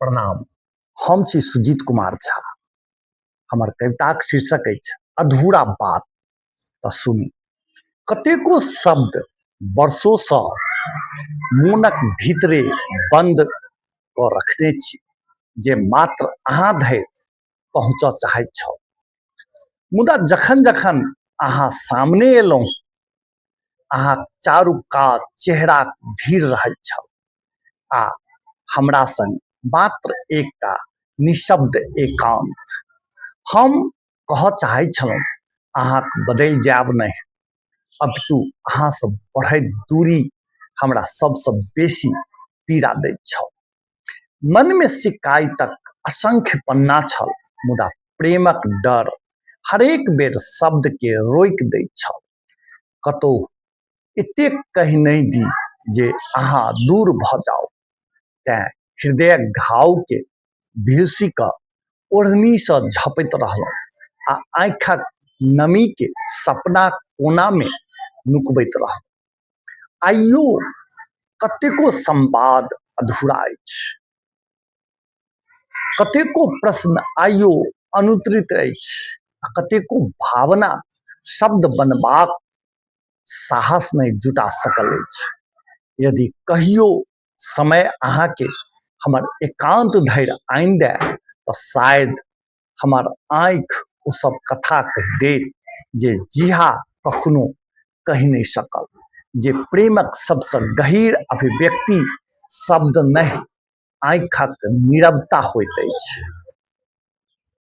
प्रणाम। हम छी सुजीत कुमार झा। हमर कविताक शीर्षक अछि अधूरा बात। तऽ सुनी। कतेको शब्द वर्षोसँ मोनक भीतरे बंद कऽ रखने छी, जे मात्र अहाँ धरि पहुँचऽ चाहैत छल। मुदा जखन जखन अहाँ सामने एलहुँ, अहाँक चारू कात चेहराक भीड़ रहैत छल, आ हमरा संग मात्र एकटा निशब्द एकांत। हम कहऽ चाहैत छलहुँ, अहाँक बदलि जायब नहि, अपितु अहाँसँ बढ़ैत दूरी हमरा सबसँ बेसी पीड़ा दैत छल। मनमे शिकायतक असंख्य पन्ना छल, मुदा प्रेमक डर हरेक बेर शब्दके रोकि दैत छल। कतहु एतेक कहि नहि दी जे अहाँ दूर भऽ जाउ। तेँ हृदयक घावके भीसी कऽ ओढ़नीसँ झपैत रहलहुँ, आ आँखिक नमीके सपनाक कोनामे नुकबैत रहलहुँ। आइयो कतेको संवाद अधूरा अछि, कतेको प्रश्न आइयो अनुत्तरित अछि, आ कतेको भावना शब्द बनबाक साहस नहि जुटा सकल अछि। यदि कहियो समय अहाँके हमर एकांत धरि आनि दै, तऽ शायद हमर आँखि ओ सब कथा कहि देत जे जिहा कखनो कहि नहि सकल, जे प्रेमक सबसँ गहीर अभिव्यक्ति शब्द नहि, आँखिक नीरवता होइत अछि।